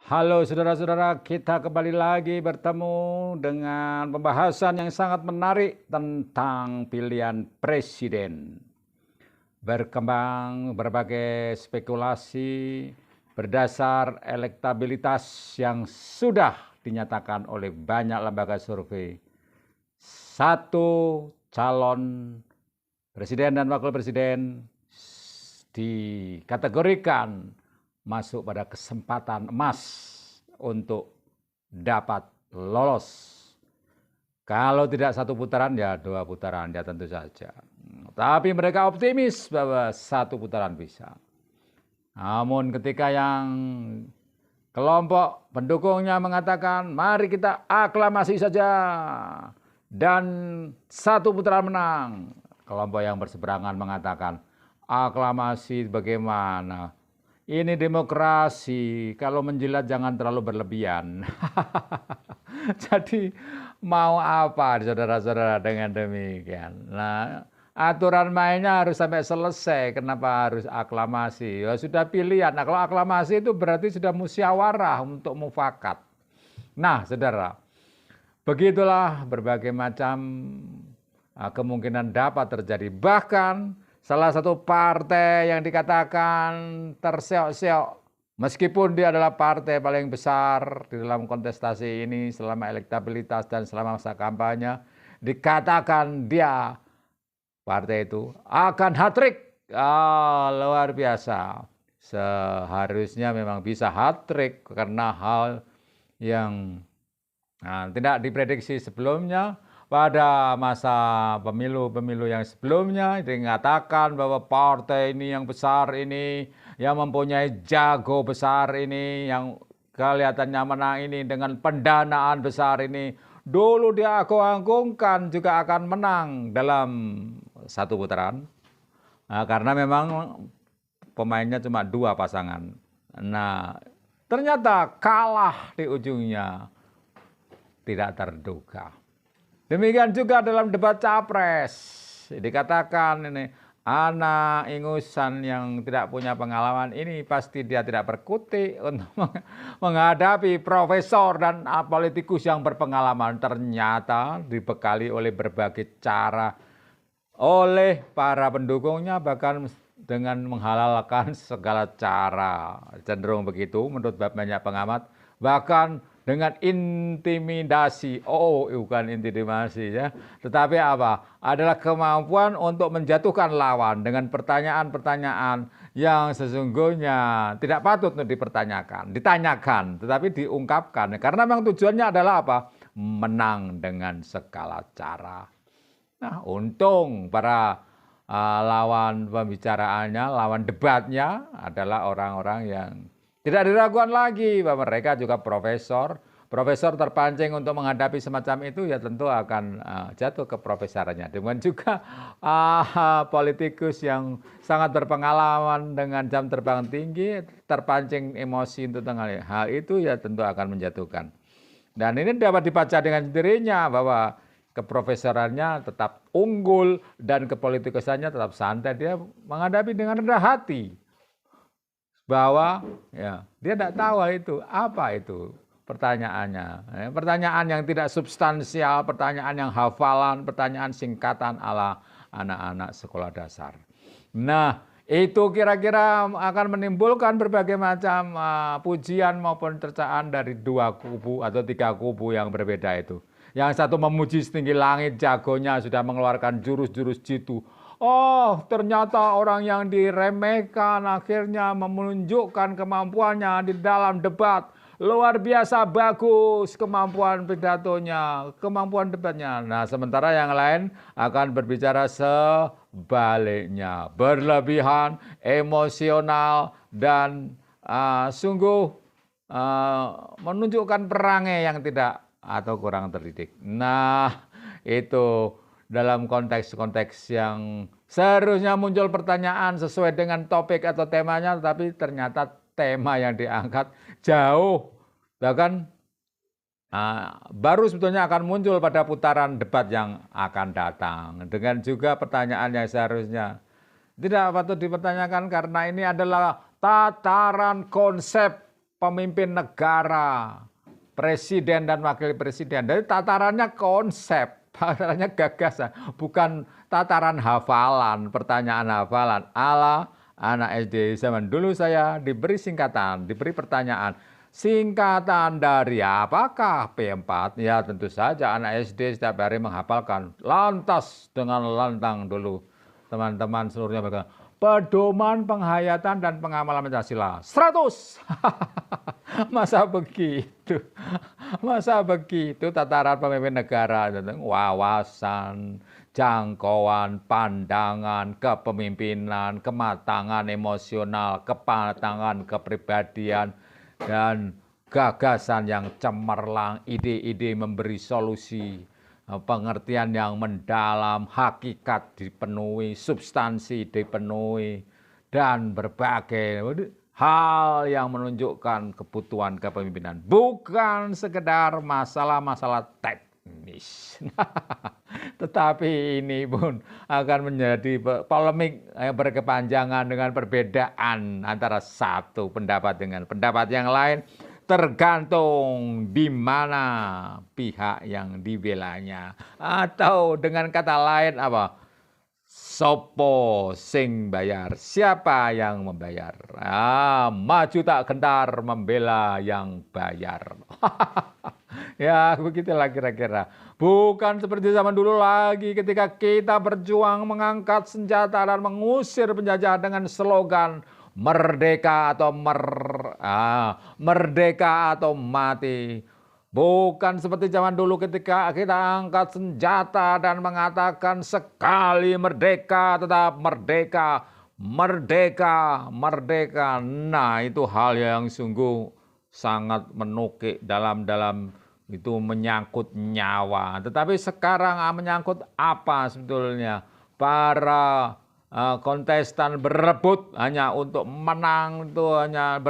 Halo saudara-saudara, kita kembali lagi bertemu dengan pembahasan yang sangat menarik tentang pilihan presiden. Berkembang berbagai spekulasi berdasar elektabilitas yang sudah dinyatakan oleh banyak lembaga survei. Satu calon presiden dan wakil presiden dikategorikan masuk pada kesempatan emas untuk dapat lolos. Kalau tidak satu putaran, ya dua putaran, ya tentu saja. Tapi mereka optimis bahwa satu putaran bisa. Namun ketika yang kelompok pendukungnya mengatakan, mari kita aklamasi saja, dan satu putaran menang. Kelompok yang berseberangan mengatakan, aklamasi bagaimana? Ini demokrasi, kalau menjilat jangan terlalu berlebihan. Jadi mau apa saudara-saudara dengan demikian? Nah, aturan mainnya harus sampai selesai. Kenapa harus aklamasi? Ya sudah pilihan. Nah, kalau aklamasi itu berarti sudah musyawarah untuk mufakat. Nah, saudara, begitulah berbagai macam kemungkinan dapat terjadi. Bahkan salah satu partai yang dikatakan terseok-seok, meskipun dia adalah partai paling besar di dalam kontestasi ini selama elektabilitas dan selama masa kampanye, dikatakan dia, partai itu, akan hat-trick. Luar biasa. Seharusnya memang bisa hat-trick karena hal yang tidak diprediksi sebelumnya. Pada masa pemilu-pemilu yang sebelumnya dikatakan bahwa partai ini yang besar ini, yang mempunyai jago besar ini, yang kelihatannya menang ini dengan pendanaan besar ini, dulu dia agung-agungkan juga akan menang dalam satu putaran. Nah, karena memang pemainnya cuma dua pasangan. Nah, ternyata kalah di ujungnya, tidak terduga. Demikian juga dalam debat capres, dikatakan ini anak ingusan yang tidak punya pengalaman ini pasti dia tidak berkutik untuk menghadapi profesor dan politikus yang berpengalaman. Ternyata dibekali oleh berbagai cara oleh para pendukungnya, bahkan dengan menghalalkan segala cara, cenderung begitu menurut banyak pengamat, bahkan dengan intimidasi. Bukan intimidasi ya, tetapi apa? Adalah kemampuan untuk menjatuhkan lawan dengan pertanyaan-pertanyaan yang sesungguhnya tidak patut untuk ditanyakan, tetapi diungkapkan. Karena memang tujuannya adalah apa? Menang dengan segala cara. Nah, untung para lawan pembicaraannya, lawan debatnya adalah orang-orang yang tidak diragukan lagi bahwa mereka juga profesor. Profesor terpancing untuk menghadapi semacam itu ya tentu akan jatuh ke profesornya. Dengan juga politikus yang sangat berpengalaman dengan jam terbang tinggi, terpancing emosi untuk hal itu ya tentu akan menjatuhkan. Dan ini dapat dibaca dengan sendirinya bahwa keprofesorannya tetap unggul dan kepolitikusannya tetap santai. Dia menghadapi dengan rendah hati. Bahwa ya dia tidak tahu itu apa itu pertanyaannya, pertanyaan yang tidak substansial, pertanyaan yang hafalan, pertanyaan singkatan ala anak-anak sekolah dasar. Nah, itu kira-kira akan menimbulkan berbagai macam pujian maupun cercaan dari dua kubu atau tiga kubu yang berbeda itu. Yang satu memuji setinggi langit, jagonya sudah mengeluarkan jurus-jurus jitu. Ternyata orang yang diremehkan akhirnya menunjukkan kemampuannya di dalam debat. Luar biasa bagus kemampuan pidatonya, kemampuan debatnya. Nah, sementara yang lain akan berbicara sebaliknya. Berlebihan, emosional, dan sungguh menunjukkan perangai yang tidak atau kurang terdidik. Nah, itu dalam konteks-konteks yang seharusnya muncul pertanyaan sesuai dengan topik atau temanya, tetapi ternyata tema yang diangkat jauh, bahkan baru sebetulnya akan muncul pada putaran debat yang akan datang. Dengan juga pertanyaan yang seharusnya tidak patut dipertanyakan karena ini adalah tataran konsep pemimpin negara, presiden dan wakil presiden. Jadi tatarannya konsep, tatarannya gagasan, bukan tataran hafalan, pertanyaan hafalan. Ala anak SD zaman dulu saya diberi singkatan, diberi pertanyaan. Singkatan dari apakah P4? Ya tentu saja anak SD setiap hari menghafalkan. Lantas dengan lantang dulu teman-teman seluruhnya berkata, pedoman penghayatan dan pengamalan Pancasila 100. Masa begitu? Masa begitu tataran pemimpin negara tentang wawasan, jangkauan, pandangan, kepemimpinan, kematangan emosional, kematangan kepribadian, dan gagasan yang cemerlang, ide-ide memberi solusi, pengertian yang mendalam, hakikat dipenuhi, substansi dipenuhi, dan berbagai hal yang menunjukkan kebutuhan kepemimpinan. Bukan sekedar masalah-masalah teknis. Tetapi ini pun akan menjadi polemik yang berkepanjangan dengan perbedaan antara satu pendapat dengan pendapat yang lain, tergantung di mana pihak yang dibelanya. Atau dengan kata lain apa? Sopo sing bayar, siapa yang membayar? Maju tak gentar membela yang bayar. Ya begitulah kira-kira. Bukan seperti zaman dulu lagi ketika kita berjuang mengangkat senjata dan mengusir penjajah dengan slogan merdeka atau mati. Bukan seperti zaman dulu ketika kita angkat senjata dan mengatakan sekali merdeka tetap merdeka, merdeka, merdeka. Nah itu hal yang sungguh sangat menukik dalam itu menyangkut nyawa. Tetapi sekarang menyangkut apa sebetulnya? Para kontestan berebut hanya untuk menang, itu hanya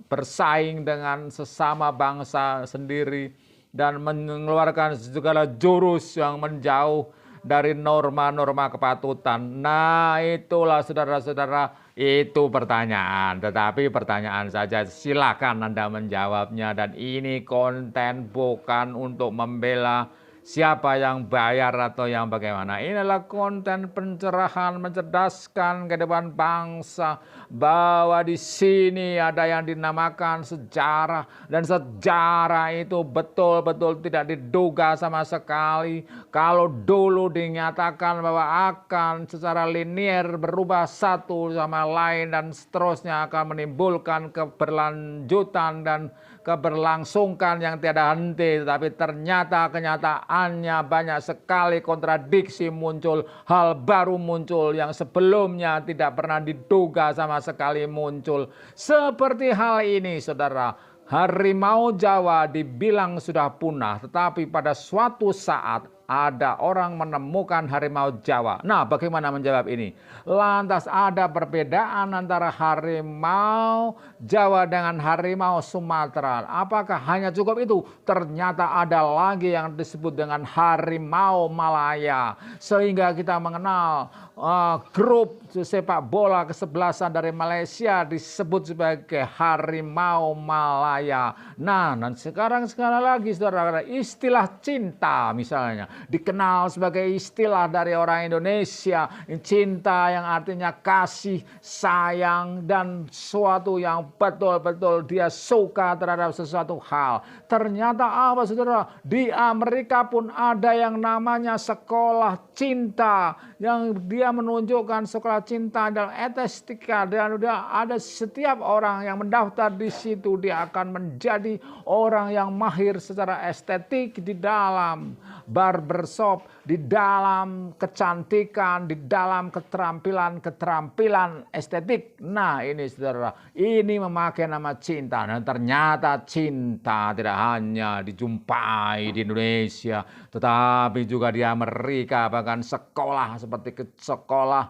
bersaing dengan sesama bangsa sendiri dan mengeluarkan segala jurus yang menjauh dari norma-norma kepatutan. Nah itulah saudara-saudara, itu pertanyaan. Tetapi pertanyaan saja, silakan Anda menjawabnya. Dan ini konten bukan untuk membela siapa yang bayar atau yang bagaimana. Inilah konten pencerahan, mencerdaskan ke depan bangsa bahwa di sini ada yang dinamakan sejarah, dan sejarah itu betul-betul tidak diduga sama sekali. Kalau dulu dinyatakan bahwa akan secara linier berubah satu sama lain dan seterusnya akan menimbulkan keberlanjutan dan keberlangsungkan yang tiada henti, tetapi ternyata kenyataannya banyak sekali kontradiksi muncul, hal baru muncul yang sebelumnya tidak pernah diduga sama sekali muncul. Seperti hal ini, saudara, harimau Jawa dibilang sudah punah, tetapi pada suatu saat ada orang menemukan harimau Jawa. Nah, bagaimana menjawab ini? Lantas ada perbedaan antara harimau Jawa dengan harimau Sumatera. Apakah hanya cukup itu? Ternyata ada lagi yang disebut dengan harimau Malaya. Sehingga kita mengenal grup sepak bola kesebelasan dari Malaysia disebut sebagai harimau Malaya. Nah, dan sekarang lagi saudara, istilah cinta misalnya dikenal sebagai istilah dari orang Indonesia. Cinta yang artinya kasih, sayang, dan sesuatu yang betul-betul dia suka terhadap sesuatu hal. Ternyata apa saudara? Di Amerika pun ada yang namanya sekolah cinta, yang dia menunjukkan sekolah cinta dalam estetika, dan ada setiap orang yang mendaftar di situ dia akan menjadi orang yang mahir secara estetik di dalam barbershop, di dalam kecantikan, di dalam keterampilan estetik. Nah ini saudara, ini memakai nama cinta. Dan ternyata cinta tidak hanya dijumpai di Indonesia, tetapi juga di Amerika. Bahkan sekolah seperti sekolah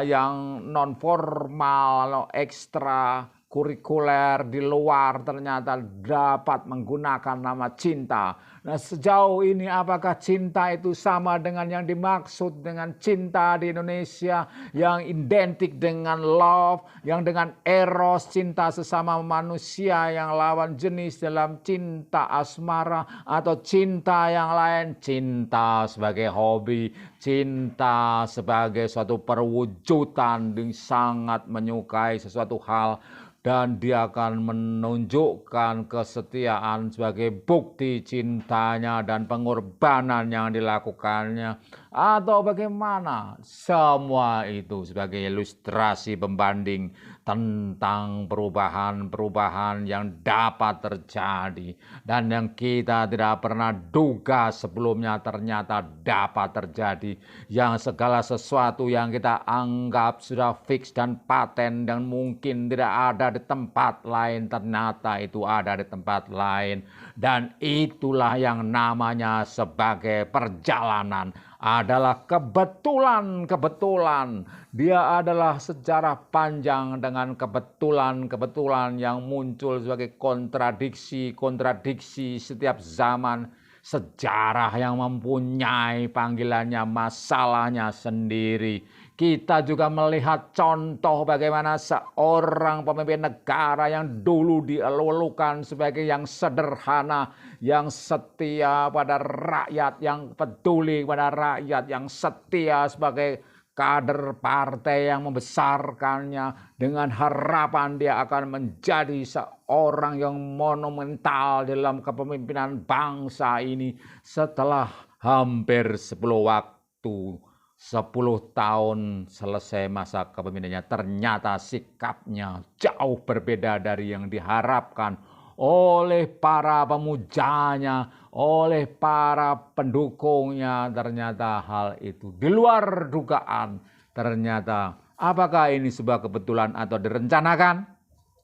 yang non formal, ekstra ekstrakurikuler di luar ternyata dapat menggunakan nama cinta. Nah, sejauh ini apakah cinta itu sama dengan yang dimaksud dengan cinta di Indonesia yang identik dengan love, yang dengan eros, cinta sesama manusia yang lawan jenis dalam cinta asmara, atau cinta yang lain, cinta sebagai hobi, cinta sebagai suatu perwujudan yang sangat menyukai sesuatu hal dan dia akan menunjukkan kesetiaan sebagai bukti cintanya dan pengorbanan yang dilakukannya, atau bagaimana? Semua itu sebagai ilustrasi pembanding tentang perubahan-perubahan yang dapat terjadi dan yang kita tidak pernah duga sebelumnya ternyata dapat terjadi, yang segala sesuatu yang kita anggap sudah fix dan paten dan mungkin tidak ada di tempat lain ternyata itu ada di tempat lain, dan itulah yang namanya sebagai perjalanan. Adalah kebetulan. Dia adalah sejarah panjang dengan kebetulan yang muncul sebagai kontradiksi setiap zaman. Sejarah yang mempunyai panggilannya, masalahnya sendiri. Kita juga melihat contoh bagaimana seorang pemimpin negara yang dulu dielulukan sebagai yang sederhana, yang setia pada rakyat, yang peduli pada rakyat, yang setia sebagai kader partai yang membesarkannya dengan harapan dia akan menjadi seorang yang monumental dalam kepemimpinan bangsa ini. Setelah hampir 10 tahun selesai masa kepemimpinannya, ternyata sikapnya jauh berbeda dari yang diharapkan oleh para pemujanya, oleh para pendukungnya. Ternyata hal itu di luar dugaan. Ternyata apakah ini sebuah kebetulan atau direncanakan?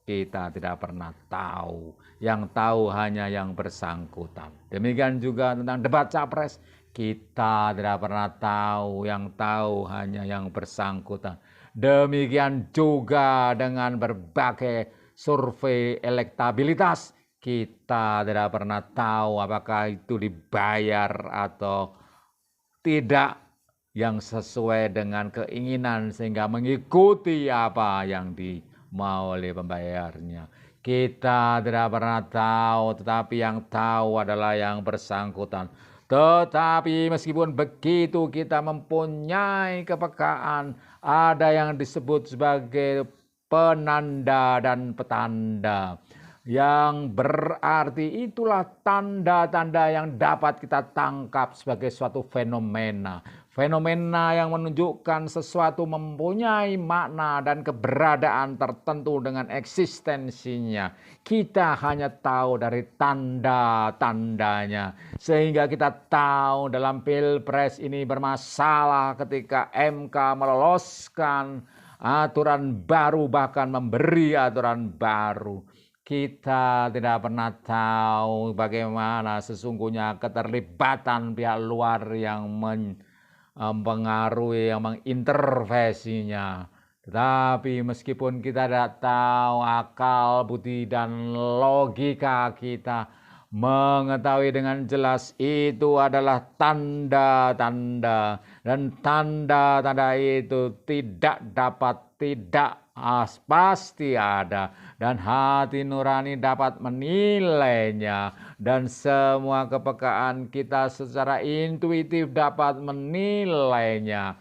Kita tidak pernah tahu. Yang tahu hanya yang bersangkutan. Demikian juga tentang debat capres. Kita tidak pernah tahu. Yang tahu hanya yang bersangkutan. Demikian juga dengan berbagai survei elektabilitas, kita tidak pernah tahu apakah itu dibayar atau tidak yang sesuai dengan keinginan sehingga mengikuti apa yang dimau oleh pembayarnya. Kita tidak pernah tahu, tetapi yang tahu adalah yang bersangkutan. Tetapi meskipun begitu kita mempunyai kepekaan, ada yang disebut sebagai penanda dan petanda, yang berarti itulah tanda-tanda yang dapat kita tangkap sebagai suatu fenomena. Fenomena yang menunjukkan sesuatu mempunyai makna dan keberadaan tertentu dengan eksistensinya. Kita hanya tahu dari tanda-tandanya. Sehingga kita tahu dalam Pilpres ini bermasalah ketika MK meloloskan aturan baru, bahkan memberi aturan baru. Kita tidak pernah tahu bagaimana sesungguhnya keterlibatan pihak luar yang mempengaruhi, yang mengintervensinya. Tetapi meskipun kita tidak tahu, akal, budi, dan logika kita mengetahui dengan jelas itu adalah tanda-tanda. Dan tanda-tanda itu tidak pasti ada. Dan hati nurani dapat menilainya. Dan semua kepekaan kita secara intuitif dapat menilainya.